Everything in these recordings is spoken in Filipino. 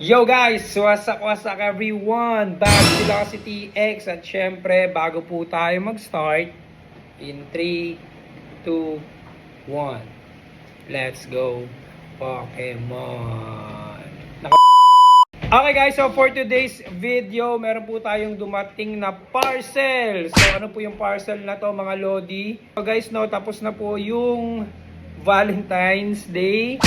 Yo guys! Wasak everyone! Back sila si TX at syempre bago po tayo mag-start in 3, 2, 1 let's go Pokemon! Okay guys, so for today's video meron po tayong dumating na parcel. So ano po yung parcel na to mga lodi? So guys, no, tapos na po yung Valentine's Day.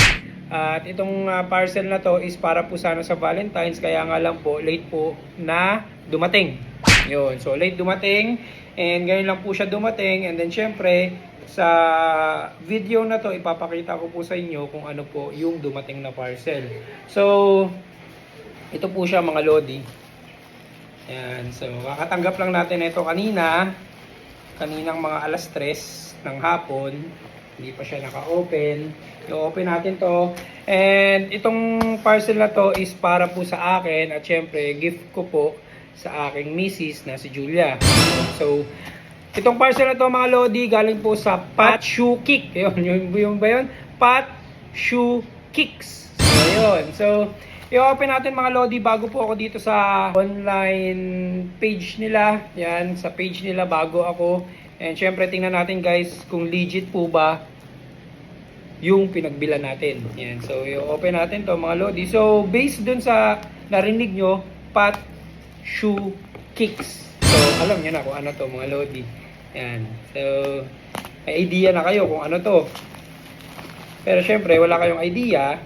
At itong parcel na to is para po sana sa Valentine's, kaya nga lang po late po na dumating. Yun, so late dumating and ganyan lang po siya dumating. And then syempre sa video na to ipapakita ko po sa inyo kung ano po yung dumating na parcel. So ito po siya mga lodi. Yan, so kakatanggap lang natin ito kaninang mga alas 3 ng hapon. Hindi pa siya naka-open. I-open natin to. And itong parcel na to is para po sa akin. At syempre, gift ko po sa aking misis na si Julia. So, itong parcel na to mga lodi, galing po sa Pat Shoe Kick. Yung ba yun? Pat Shoe Kicks. So, yun. So, i-open natin mga lodi bago po ako dito sa online page nila. Yan, sa page nila bago ako. And syempre tingnan natin guys kung legit po ba yung pinagbilan natin. Yan. So i-open natin to mga lodi. So based dun sa narinig nyo, Pat Shoe Kicks. So alam nyo na kung ano to mga lodi. Yan. So may idea na kayo kung ano to. Pero syempre wala kayong idea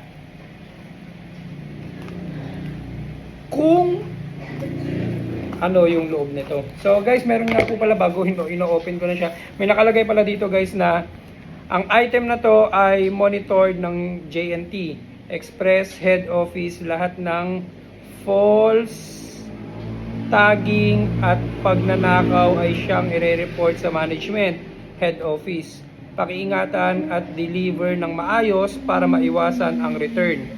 kung ano yung loob nito. So guys, meron nga po pala bago ino-open ko na siya. May nakalagay pala dito guys na ang item na to ay monitored ng JNT Express Head Office. Lahat ng false tagging at pagnanakaw ay siyang ire-report sa management Head Office. Pakiingatan at deliver ng maayos para maiwasan ang return.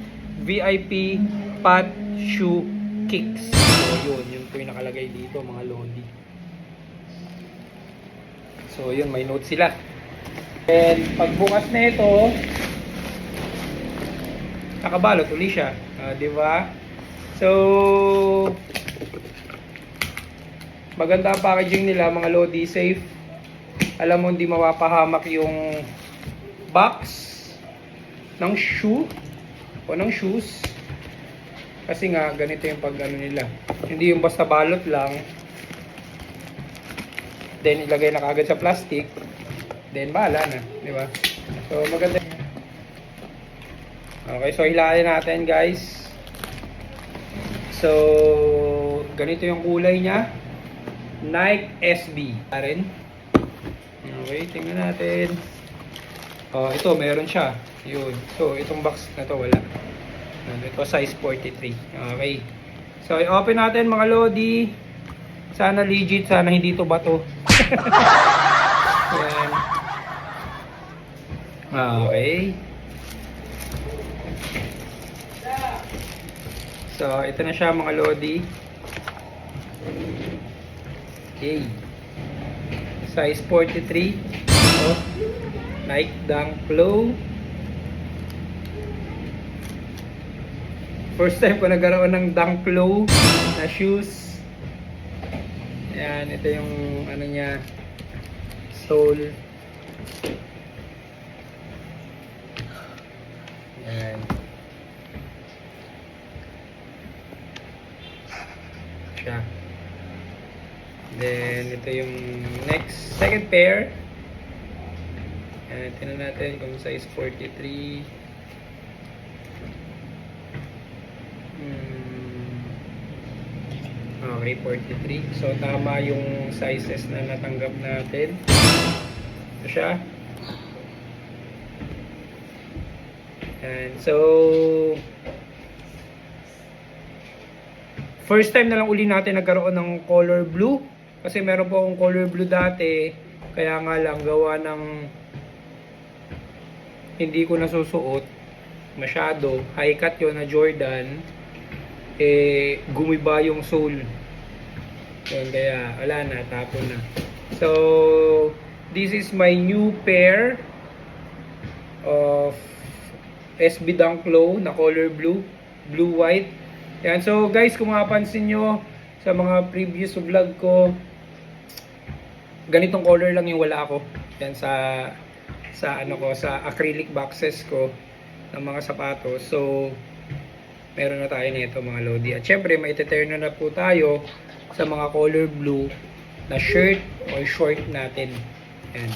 VIP Pat Shoe Kicks. So yun po yung nakalagay dito mga lodi. So yun, may note sila. And pagbukas na ito, nakabalot uli siya, di ba? So maganda ang packaging nila mga lodi, safe. Alam mo hindi mapapahamak yung box ng shoe o ng shoes. Kasi nga, ganito yung pag-ano nila. Hindi yung basta balot lang. Then, ilagay na kagad sa plastic. Then, bahala na. Di ba? So, maganda. Okay, so hilahin natin, guys. So, ganito yung kulay niya. Nike SB. Rin. Okay, tingnan natin. Oh, ito, meron siya. Yun. So, itong box na to, wala. Ito size 43. Okay. So i-open natin mga lodi. Sana legit, sana hindi to bato. Yan. Okay. So ito na siya mga lodi. Okay. Size 43. Oh. Nike Dunk Low. First time ko nagkaroon ng Dunk Low na shoes. Ayan, ito yung ano niya, sole. Ayan. Siya. Then, ito yung next, second pair. Ayan, tingnan natin kung size 43. Okay, 43. So, tama yung sizes na natanggap natin. Ito siya. And so, first time na lang uli natin nagkaroon ng color blue. Kasi meron po akong color blue dati. Kaya nga lang, gawa ng hindi ko nasusuot masyado. High cut yun na Jordan. Gumiba yung sole. Yun, kaya wala na, tapon na. So this is my new pair of SB Dunk Low na color blue, blue white. Yan, so guys, kung mapapansin nyo sa mga previous vlog ko, ganitong color lang yung wala ako. Yan sa ano ko, sa acrylic boxes ko ng mga sapatos. So meron na tayo nito mga lodi. At syempre, maiteturn na po tayo sa mga color blue na shirt or short natin. Yan.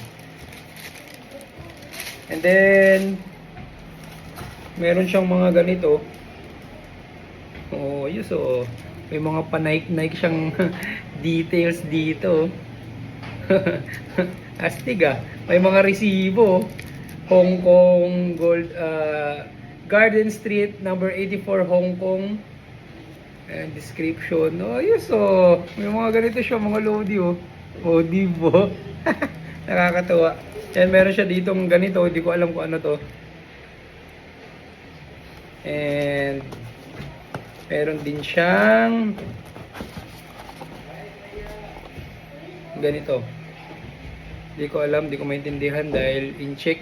And then meron siyang mga ganito. Oh, yun, so may mga pa-Nike siyang details dito. Astig ah. May mga resibo. Hong Kong Gold Garden Street number 84 Hong Kong. And description. Oh, yun, so may mga ganito siya mga lodi oh. Oh, diba? Nakakatawa. And meron siya ditong ganito, hindi ko alam kung ano to. And meron din siyang ganito. Hindi ko alam, hindi ko maintindihan dahil in-check.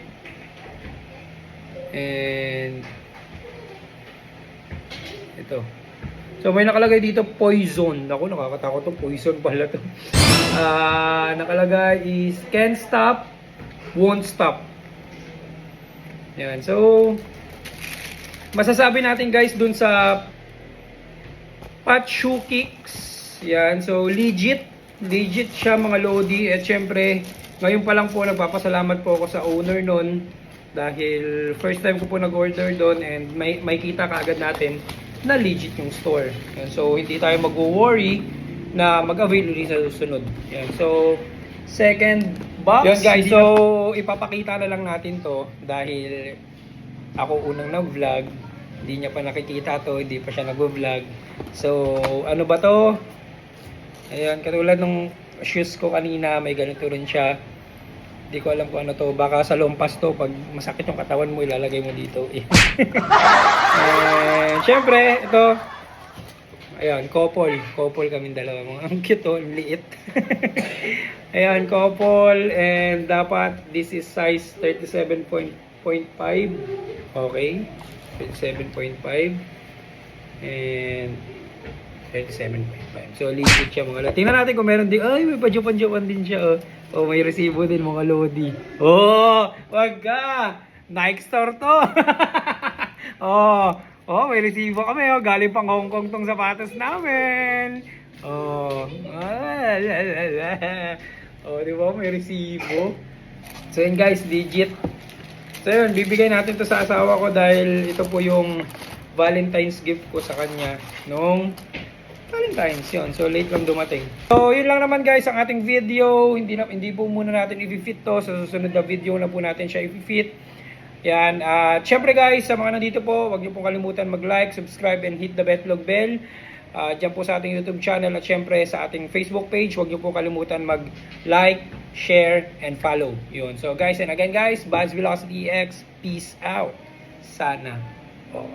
And ito. So may nakalagay dito poison. Ako, nakakatakot to. Poison pala to. Nakalagay is can't stop, won't stop. Yan. So masasabi natin guys dun sa Pat Shoe Kicks. Yan. So legit siya mga lodi. At syempre, ngayon pa lang po nagpapasalamat po ako sa owner nun. Dahil first time ko po nag-order doon and may kita kaagad natin na legit yung store. Yan. So hindi tayo mag-worry na mag-avail ulit sa susunod. Yan. So second box. Yan guys, so ipapakita na lang natin to dahil ako unang nag-vlog. Hindi niya pa nakikita to, hindi pa siya nag-vlog. So ano ba to? Ayan, katulad ng shoes ko kanina, may ganito rin siya. Hindi ko alam kung ano to. Baka sa lumpas to, pag masakit yung katawan mo, ilalagay mo dito. Siyempre, ito. Ayan, couple. Couple kaming dalawa. Ang cute to, ang liit. Ayan, couple. And dapat, this is size 37.5. Okay. 37.5. And 37.5. So, legit siya mga lodi. Tingnan natin kung meron din. Ay, may pa-Japan din siya. Oh. Oh, may resibo din mga lodi. Oh, wag ka. Nike store to. May resibo kami. Oh. Galing pang Hong Kong tong sapatos namin. Oh, di ba? May resibo. So, yun guys, legit. So, yun, bibigay natin to sa asawa ko dahil ito po yung Valentine's gift ko sa kanya nung Valentine's yun. So late lang dumating. So yun lang naman guys ang ating video. Hindi po muna natin i-fit to. Sa susunod na video na po natin siya i-fit. Yan. At syempre guys, sa mga nandito po, huwag niyo pong kalimutan mag-like, subscribe, and hit the betlog bell. Diyan po sa ating YouTube channel at syempre sa ating Facebook page. Huwag niyo po kalimutan mag-like, share, and follow. Yun. So guys, and again guys, Buzz Velocity X, peace out. Sana. Oh.